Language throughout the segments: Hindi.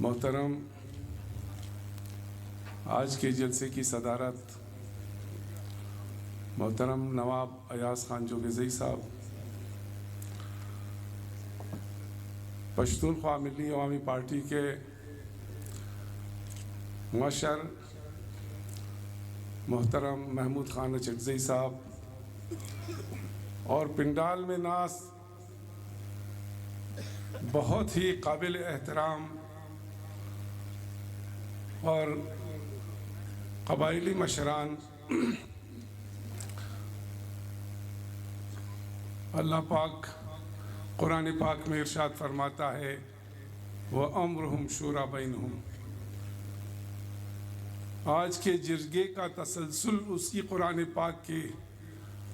मोहतरम, आज के जलसे की सदारत मोहतरम नवाब अयाज खान जोगेज़ई साहब, पश्तूनख्वा मिली अवामी पार्टी के मुअश्शर मोहतरम महमूद खान चकज़ई साहब और पिंडाल में नास बहुत ही काबिल एहतराम और कबाइली मशरान, अल्लाह पाक कुरान पाक में इरशाद फरमाता है व अम्रुहुम शूरा बैनहुम। आज के जिरगे का तसलसल उसकी कुरान पाक की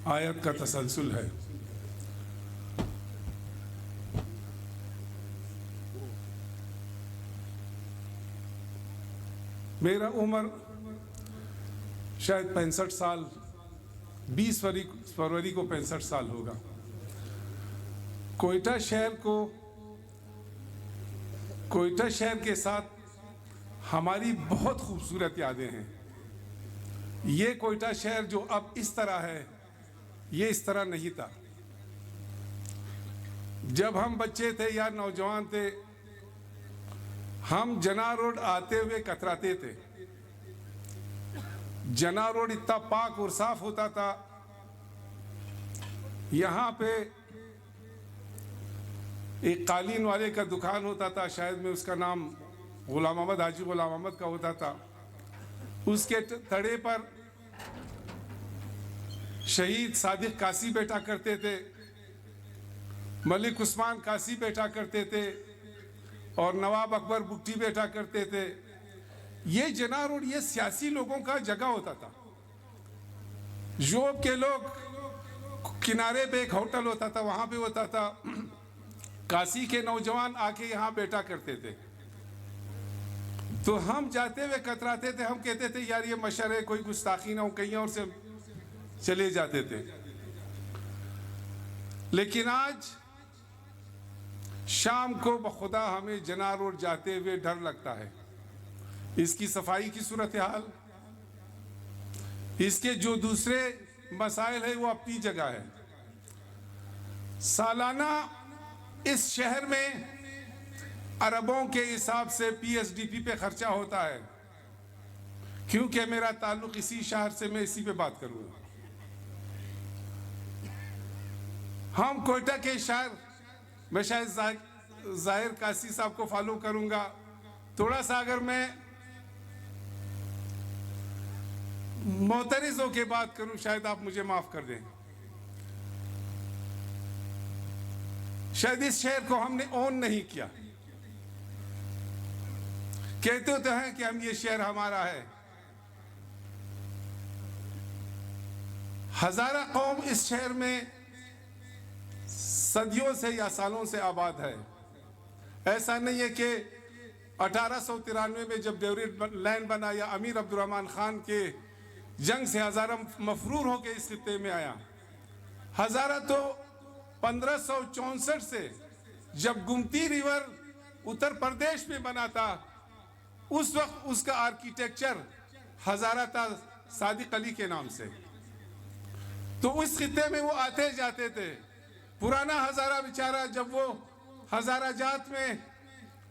आयत का तसलसल है। मेरा उम्र शायद 65 साल, 20 फरवरी को 65 साल होगा। कोयटा शहर के साथ हमारी बहुत खूबसूरत यादें हैं। ये कोयटा शहर जो अब इस तरह है, ये इस तरह नहीं था। जब हम बच्चे थे या नौजवान थे, हम जना रोड आते हुए कतराते थे। जना रोड इतना पाक और साफ होता था। यहाँ पे एक कालीन वाले का दुकान होता था, शायद में उसका नाम गुलाम अहमद, हाजी गुलाम अहमद का होता था। उसके तड़े पर शहीद सादिक कासी बैठा करते थे, मलिक उस्मान कासी बैठा करते थे और नवाब अकबर बुट्टी बैठा करते थे। ये जना रोड ये सियासी लोगों का जगह होता था। जोब के लोग किनारे पे एक होटल होता था, वहां पे होता था। काशी के नौजवान आके यहाँ बैठा करते थे। तो हम जाते हुए कतराते थे, हम कहते थे यार ये मशर है, कोई गुस्ताखी ना हो, कहीं और से चले जाते थे। लेकिन आज शाम को बखुदा हमें जना रोड जाते हुए डर लगता है। इसकी सफाई की सूरत हाल, इसके जो दूसरे मसाइल है वो अपनी जगह है। सालाना इस शहर में अरबों के हिसाब से PSDP पे खर्चा होता है। क्योंकि मेरा ताल्लुक इसी शहर से, मैं इसी पे बात करूंगा। हम कोयटा के शहर, मैं शायद जाहिर कासी साहब को फॉलो करूंगा। थोड़ा सा अगर मैं मोतरिज होके बात करूं, शायद आप मुझे माफ कर दें। शायद इस शहर को हमने ओन नहीं किया। कहते तो हैं कि हम ये शहर हमारा है। हजारा कौम इस शहर में सदियों से या सालों से आबाद है। ऐसा नहीं है कि 1893 में जब डेवरी लैंड बना या अमीर अब्दुर्रहमान खान के जंग से हजारा मफरूर होकर इस खित्ते में आया। हजारा तो 1564 से जब गुमती रिवर उत्तर प्रदेश में बना था, उस वक्त उसका आर्किटेक्चर हजारा था सादिक अली के नाम से। तो उस खित्ते में वो आते जाते थे। पुराना हजारा बेचारा जब वो हजारा जात में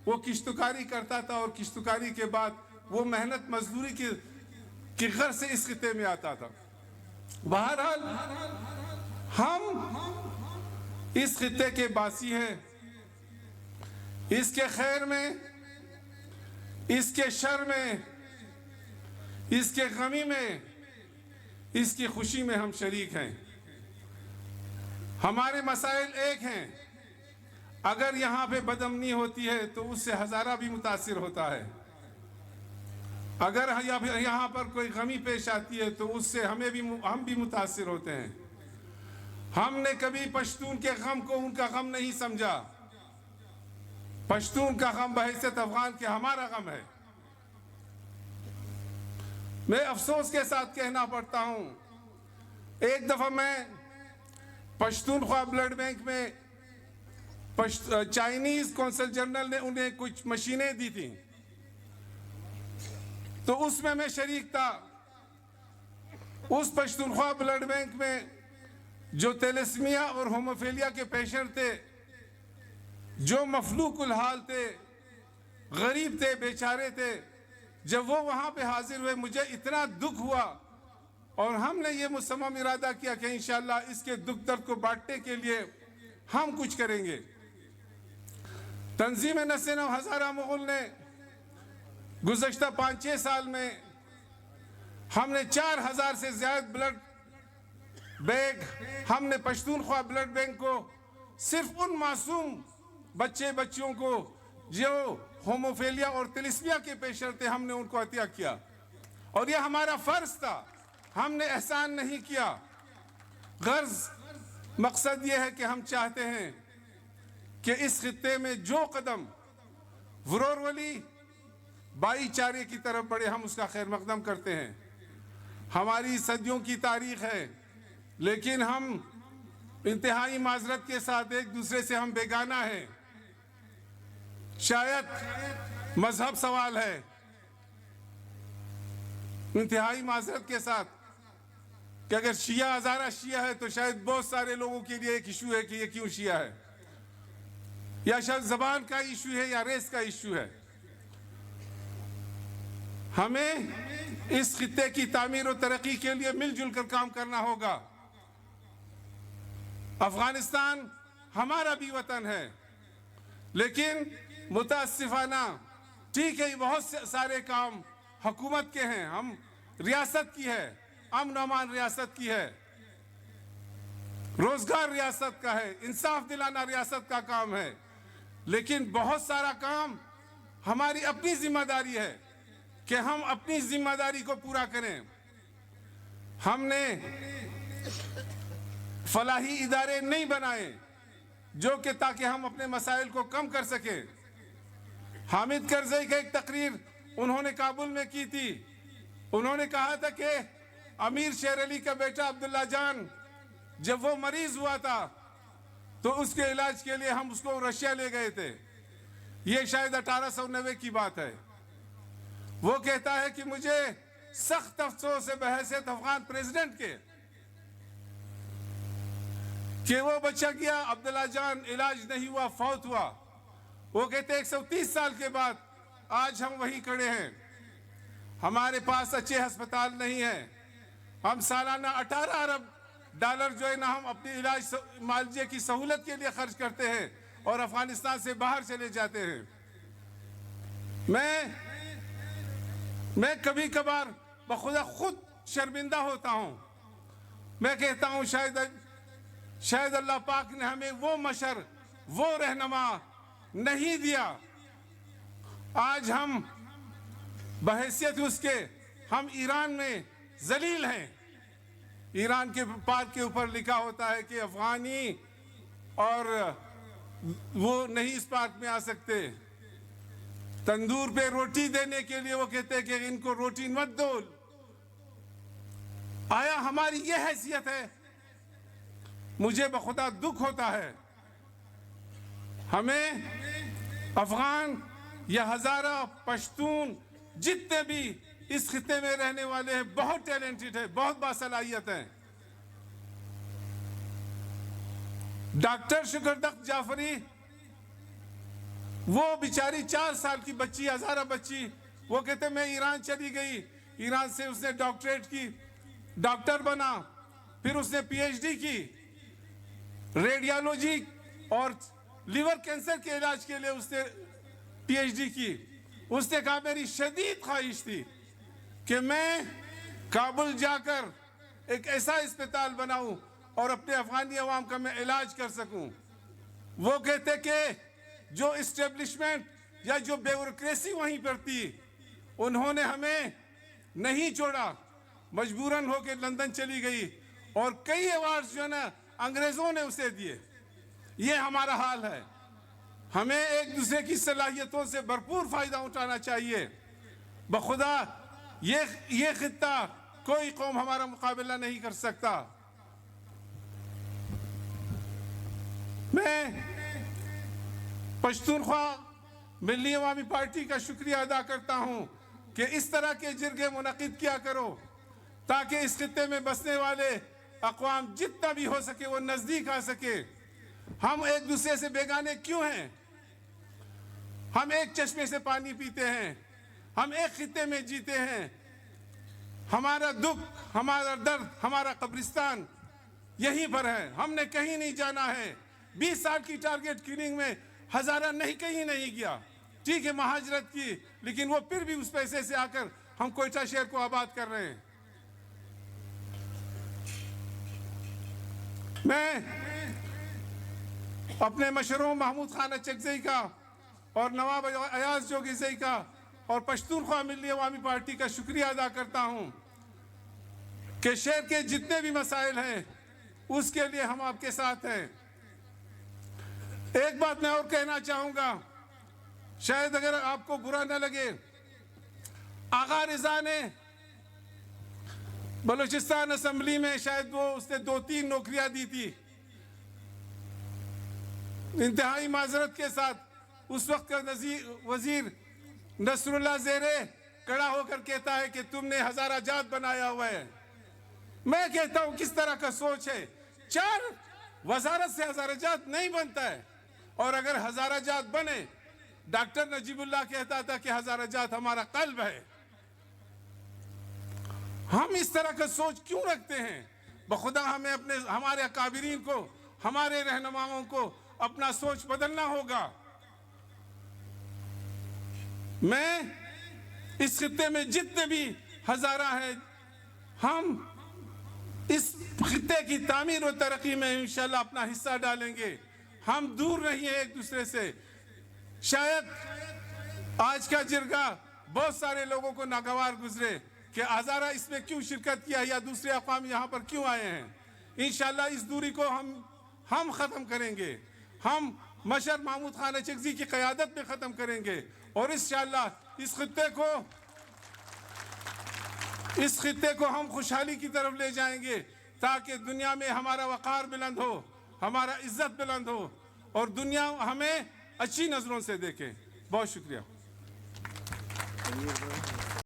वो किश्तकारी करता था और किश्तकारी के बाद वो मेहनत मजदूरी कि घर से इस खिते में आता था। बहरहाल हम इस खिते के बासी हैं। इसके खैर में, इसके शर में, इसके गमी में, इसकी खुशी में हम शरीक हैं। हमारे मसाइल एक हैं। अगर यहाँ पे बदअमनी होती है तो उससे हज़ारा भी मुतासिर होता है। अगर यहाँ पर कोई गमी पेश आती है तो उससे हम भी मुतासिर होते हैं। हमने कभी पश्तून के गम को उनका गम नहीं समझा। पश्तून का गम बहैसियत अफगान के हमारा गम है। मैं अफसोस के साथ कहना पड़ता हूँ, एक दफ़ा मैं पश्तूनख्वा ब्लड बैंक में चाइनीज़ कौंसल जनरल ने उन्हें कुछ मशीनें दी थी, तो उसमें मैं शरीक था। उस पश्तूनख्वा ब्लड बैंक में जो तेलस्मिया और होमोफिलिया के पेशेंट थे, जो मफलूकुल हाल थे, गरीब थे, बेचारे थे, जब वो वहाँ पे हाजिर हुए मुझे इतना दुख हुआ और हमने ये मुसम्मम इरादा किया कि इंशाअल्लाह इसके दुख दर्द को बांटने के लिए हम कुछ करेंगे। तंजीम नस्ल हज़ारा मुग़ल ने गुज़श्ता 5-6 साल में हमने 4000 से ज़्यादा ब्लड बैंक, हमने पश्तूनख्वा ब्लड बैंक को सिर्फ उन मासूम बच्चियों को जो होमोफिलिया और तिलिस्मिया के पेशेंट थे, हमने उनको अतिया किया। और यह हमारा फ़र्ज था, हमने एहसान नहीं किया। गर्ज मकसद यह है कि हम चाहते हैं कि इस खित्ते में जो कदम वरोरवली भाईचारे की तरफ बढ़े, हम उसका खैर मकदम करते हैं। हमारी सदियों की तारीख है, लेकिन हम इंतहाई माजरत के साथ एक दूसरे से हम बेगाना हैं। शायद मजहब सवाल है, इंतहाई माजरत के साथ, कि अगर शिया हज़ारा शिया है तो शायद बहुत सारे लोगों के लिए एक इशू है कि ये क्यों शिया है, या शायद जबान का इशू है या रेस का इशू है। हमें इस खित्ते की तामीर और तरक्की के लिए मिलजुल कर काम करना होगा। अफगानिस्तान हमारा भी वतन है, लेकिन मुतासिफाना, ठीक है बहुत सारे काम हुकूमत के हैं, हम रियासत की है, अमन अमान रियासत की है, रोजगार रियासत का है, इंसाफ दिलाना रियासत का काम है, लेकिन बहुत सारा काम हमारी अपनी जिम्मेदारी है कि हम अपनी जिम्मेदारी को पूरा करें। हमने फलाही इदारे नहीं बनाए जो कि ताकि हम अपने मसाइल को कम कर सकें। हामिद करज़ई का एक तकरीर उन्होंने काबुल में की थी। उन्होंने कहा था कि अमीर शेर अली का बेटा अब्दुल्ला जान जब वो मरीज हुआ था तो उसके इलाज के लिए हम उसको रशिया ले गए थे। ये शायद 1890 की बात है। वो कहता है कि मुझे सख्त अफसोस है बहैसियत अफगान प्रेसिडेंट के कि वो बच्चा गया, अब्दुल्ला जान इलाज नहीं हुआ, फौत हुआ। वो कहते 130 साल के बाद आज हम वहीं खड़े हैं। हमारे पास अच्छे अस्पताल नहीं है। हम सालाना 18 अरब डॉलर जो है ना हम अपनी इलाज मालजे की सहूलत के लिए खर्च करते हैं और अफगानिस्तान से बाहर चले जाते हैं। मैं कभी कभार बखुदा खुद शर्मिंदा होता हूँ। मैं कहता हूँ शायद अल्लाह पाक ने हमें वो मशर, वो रहनुमा नहीं दिया। आज हम बहैसियत उसके हम ईरान में जलील हैं। ईरान के पाक के ऊपर लिखा होता है कि अफगानी और वो नहीं इस पार्क में आ सकते। तंदूर पे रोटी देने के लिए वो कहते हैं कि इनको रोटी मत दो। आया हमारी ये हैसियत है? मुझे बखुदा दुख होता है। हमें अफगान या हज़ारा पश्तून जितने भी इस खित्ते में रहने वाले हैं बहुत टैलेंटेड है, बहुत बासलाहियत हैं। डॉक्टर शुक्रदख्त जाफरी, वो बेचारी 4 साल की बच्ची, हज़ारा बच्ची, वो कहते मैं ईरान चली गई, ईरान से उसने डॉक्टरेट की, डॉक्टर बना, फिर उसने पीएचडी की, रेडियोलॉजी और लिवर कैंसर के इलाज के लिए उसने पीएचडी की। उसने कहा मेरी शदीद ख्वाहिश थी कि मैं काबुल जाकर एक ऐसा अस्पताल बनाऊं और अपने अफगानी अवाम का मैं इलाज कर सकूं। वो कहते कि जो इस्टेब्लिशमेंट या जो ब्यूरोक्रेसी वहीं पर थी उन्होंने हमें नहीं छोड़ा, मजबूरन होकर लंदन चली गई और कई अवार्ड्स जो है ना अंग्रेजों ने उसे दिए। ये हमारा हाल है। हमें एक दूसरे की सलाहियतों से भरपूर फायदा उठाना चाहिए। बखुदा ये खित्ता कोई कौम हमारा मुकाबला नहीं कर सकता। मैं पश्तूनख्वा मिल्ली अवामी पार्टी का शुक्रिया अदा करता हूं कि इस तरह के जिरगे मुनक़िद किया करो ताकि इस खित्ते में बसने वाले अक़वाम जितना भी हो सके वो नज़दीक आ सके। हम एक दूसरे से बेगाने क्यों हैं? हम एक चश्मे से पानी पीते हैं, हम एक खित्ते में जीते हैं। हमारा दुख, हमारा दर्द, हमारा कब्रिस्तान यहीं पर है, हमने कहीं नहीं जाना है। 20 साल की टारगेट किलिंग में हजारा कहीं नहीं गया। ठीक है महाजरत की, लेकिन वो फिर भी उस पैसे से आकर हम कोयटा शहर को आबाद कर रहे हैं। मैं अपने मशरूम महमूद खान अचकज़ई का और नवाब अयाज जोगीज़ई का और पश्तूनख्वा मिल्ली अवामी पार्टी का शुक्रिया अदा करता हूं कि शहर के जितने भी मसाइल हैं उसके लिए हम आपके साथ हैं। एक बात मैं और कहना चाहूंगा, शायद अगर आपको बुरा न लगे, आगा रिजा ने बलूचिस्तान असेंबली में शायद वो उसने 2-3 नौकरियां दी थी। इंतहाई माजरत के साथ उस वक्त का वजीर नसरुल्लाह ज़ेरे खड़ा होकर कहता है कि तुमने हजारा जात बनाया हुआ है। मैं कहता हूं किस तरह का सोच है। 4 वजारत से हजारा जात नहीं बनता है, और अगर हजारा जात बने, डॉक्टर नजीबुल्लाह कहता था कि हजारा जात हमारा कल्ब है। हम इस तरह का सोच क्यों रखते हैं? बखुदा हमें हमारे अकाबिरीन को, हमारे रहनुमाओं को अपना सोच बदलना होगा। मैं इस खित्ते में जितने भी हजारा हैं, हम इस खित्ते की तामीर और तरक्की में इंशाल्लाह अपना हिस्सा डालेंगे। हम दूर नहीं है एक दूसरे से। शायद आज का जिरगा बहुत सारे लोगों को नागवार गुजरे कि हजारा इसमें क्यों शिरकत किया या दूसरे अक़वाम यहाँ पर क्यों आए हैं। इंशाल्लाह इस दूरी को हम ख़त्म करेंगे। हम मशर महमूद खान अचकज़ई की क़यादत में ख़त्म करेंगे और इंशाल्लाह इस खित्ते को हम खुशहाली की तरफ ले जाएंगे ताकि दुनिया में हमारा वक़ार बुलंद हो, हमारा इज्जत बुलंद हो और दुनिया हमें अच्छी नज़रों से देखे। बहुत शुक्रिया।